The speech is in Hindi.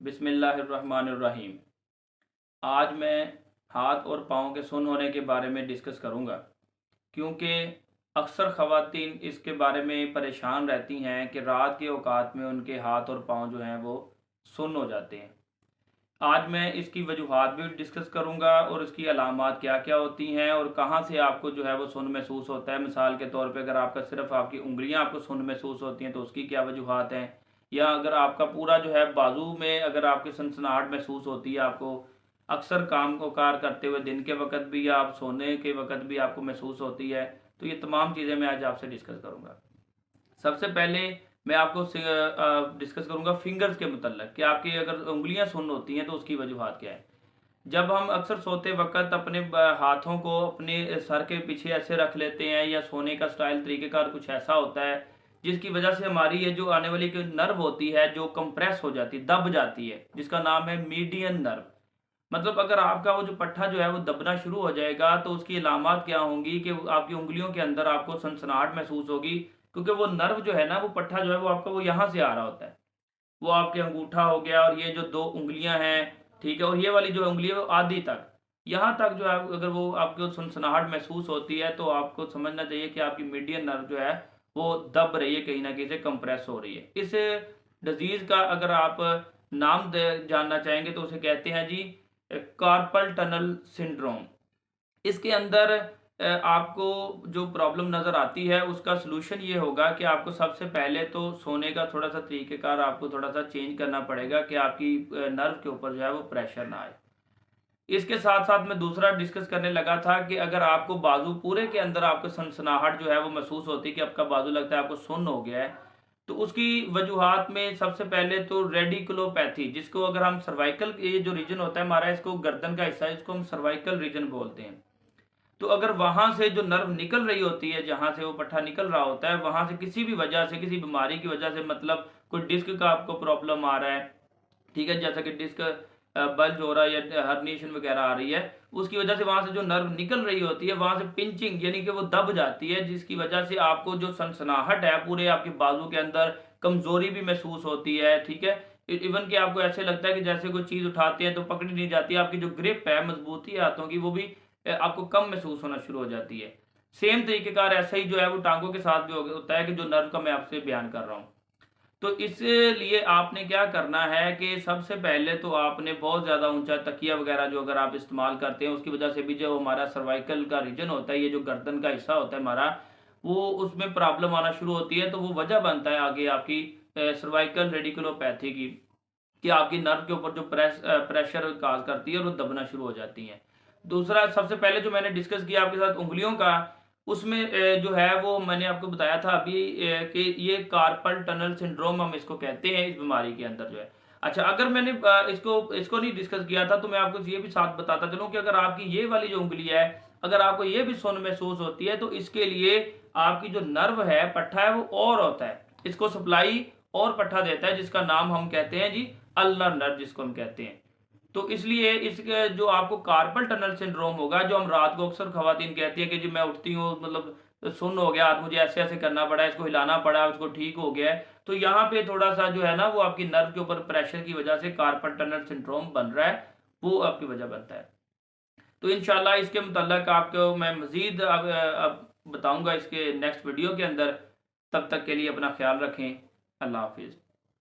बिस्मिल्लाहिर्रहमानिर्रहीम। आज मैं हाथ और पाँव के सुन्न होने के बारे में डिस्कस करूँगा, क्योंकि अक्सर ख़वातीन इसके बारे में परेशान रहती हैं कि रात के औकात में उनके हाथ और पाँव जो हैं वो सुन्न हो जाते हैं। आज मैं इसकी वजूहात भी डिस्कस करूँगा और इसकी अलामात क्या क्या होती हैं और कहाँ से आपको जो है वो सुन्न महसूस होता है। मिसाल के तौर पे अगर आपका सिर्फ आपकी उँगलियाँ आपको सुन्न महसूस होती हैं तो उसकी क्या वजूहात हैं, या अगर आपका पूरा जो है बाजू में अगर आपकी सनसनाहट महसूस होती है आपको अक्सर काम को कार करते हुए दिन के वक्त भी या आप सोने के वक्त भी आपको महसूस होती है, तो ये तमाम चीज़ें मैं आज आपसे डिस्कस करूँगा। सबसे पहले मैं आपको डिस्कस करूंगा फिंगर्स के मतलब कि आपकी अगर उंगलियां सुन्न होती हैं तो उसकी वजूहात क्या है। जब हम अक्सर सोते वक्त अपने हाथों को अपने सर के पीछे ऐसे रख लेते हैं या सोने का स्टाइल तरीक़ेकार कुछ ऐसा होता है जिसकी वजह से हमारी ये जो आने वाली नर्व होती है जो कंप्रेस हो जाती है, दब जाती है, जिसका नाम है मीडियन नर्व। मतलब अगर आपका वो जो पट्टा जो है वो दबना शुरू हो जाएगा तो उसकी अलामत क्या होंगी कि आपकी उंगलियों के अंदर आपको सनसनाहट महसूस होगी, क्योंकि वो नर्व जो है ना, वो पट्टा जो है वो आपका वो यहाँ से आ रहा होता है। वो आपके अंगूठा हो गया और ये जो 2 उँगलियाँ हैं, ठीक है? और ये वाली जो उँगली है वो आधी तक, यहाँ तक जो है अगर वो आपको सनसनाहट महसूस होती है तो आपको समझना चाहिए कि आपकी मीडियन नर्व जो है वो दब रही है, कहीं न कहीं से कंप्रेस हो रही है। इस डिज़ीज़ का अगर आप नाम जानना चाहेंगे तो उसे कहते हैं जी कार्पल टनल सिंड्रोम। इसके अंदर आपको जो प्रॉब्लम नज़र आती है उसका सलूशन ये होगा कि आपको सबसे पहले तो सोने का थोड़ा-सा तरीक़ेकार आपको थोड़ा-सा चेंज करना पड़ेगा कि आपकी नर्व के ऊपर जो है वो प्रेशर ना आए। इसके साथ-साथ मैं दूसरा डिस्कस करने लगा था कि अगर आपको बाजू पूरे के अंदर आपको सनसनाहट जो है वो महसूस होती है कि आपका बाजू लगता है आपको सुन्न हो गया है, तो उसकी वजूहात में सबसे पहले तो रेडिकुलोपैथी, जिसको अगर हम सर्वाइकल ये जो रीजन होता है हमारा, इसको गर्दन का हिस्सा है, इसको हम सर्वाइकल रीजन बोलते हैं। तो अगर वहाँ से जो नर्व निकल रही होती है, जहाँ से वो पट्टा निकल रहा होता है, वहाँ से किसी भी वजह से, किसी बीमारी की वजह से, मतलब कोई डिस्क का आपको प्रॉब्लम आ रहा है, ठीक है? जैसा कि डिस्क बल्ज हो रहा है या हर्निएशन वगैरह आ रही है, उसकी वजह से वहाँ से जो नर्व निकल रही होती है, वहाँ से पिंचिंग यानी कि वो दब जाती है, जिसकी वजह से आपको जो सनसनाहट है पूरे आपके बाजू के अंदर, कमज़ोरी भी महसूस होती है, ठीक है? इवन कि आपको ऐसे लगता है कि जैसे कोई चीज़ उठाते हैं तो पकड़ी नहीं जाती, आपकी जो ग्रिप है, मजबूती है हाथों की, वो भी आपको कम महसूस होना शुरू हो जाती है। सेम तरीक़ेकार ऐसा ही जो है वो टाँगों के साथ भी होता है कि जो नर्व का मैं आपसे बयान कर रहा हूँ। तो इसलिए आपने क्या करना है कि सबसे पहले तो आपने बहुत ज़्यादा ऊँचा तकिया वग़ैरह जो अगर आप इस्तेमाल करते हैं, उसकी वजह से भी जो हमारा सर्वाइकल का रीजन होता है, ये जो गर्दन का हिस्सा होता है हमारा, वो उसमें प्रॉब्लम आना शुरू होती है, तो वो वजह बनता है आगे आपकी सर्वाइकल रेडिकुलोपैथी की, कि आपकी नर्व के ऊपर जो प्रेशर काज़ करती है और वो दबना शुरू हो जाती हैं। दूसरा सबसे पहले जो मैंने डिस्कस किया आपके साथ उँगलियों का, उसमें जो है वो मैंने आपको बताया था अभी कि ये कार्पल टनल सिंड्रोम हम इसको कहते हैं, इस बीमारी के अंदर जो है। अच्छा, अगर मैंने इसको इसको नहीं डिस्कस किया था तो मैं आपको ये भी साथ बताता चलूँ कि अगर आपकी ये वाली जो उँगली है, अगर आपको ये भी सुन्न महसूस होती है तो इसके लिए आपकी जो नर्व है, पट्टा है, वो और होता है। इसको सप्लाई और पट्टा देता है, जिसका नाम हम कहते हैं जी अल्नर नर्व, जिसको हम कहते हैं। तो इसलिए इसके जो आपको कार्पल टनल सिंड्रोम होगा, जो हम रात को अक्सर ख़वातीन कहती हैं कि जी मैं उठती हूँ, मतलब सुन्न हो गया हाथ, मुझे ऐसे-ऐसे करना पड़ा, इसको हिलाना पड़ा, उसको ठीक हो गया है। तो यहाँ पे थोड़ा-सा जो है ना वो आपकी नर्व के ऊपर प्रेशर की वजह से कार्पल टनल सिंड्रोम बन रहा है, वो आपकी वजह बनता है। तो इंशाल्लाह इसके मुतल्लक आपको मैं मज़ीद अब बताऊँगा इसके नेक्स्ट वीडियो के अंदर। तब तक के लिए अपना ख़्याल रखें। अल्लाह हाफ़िज़।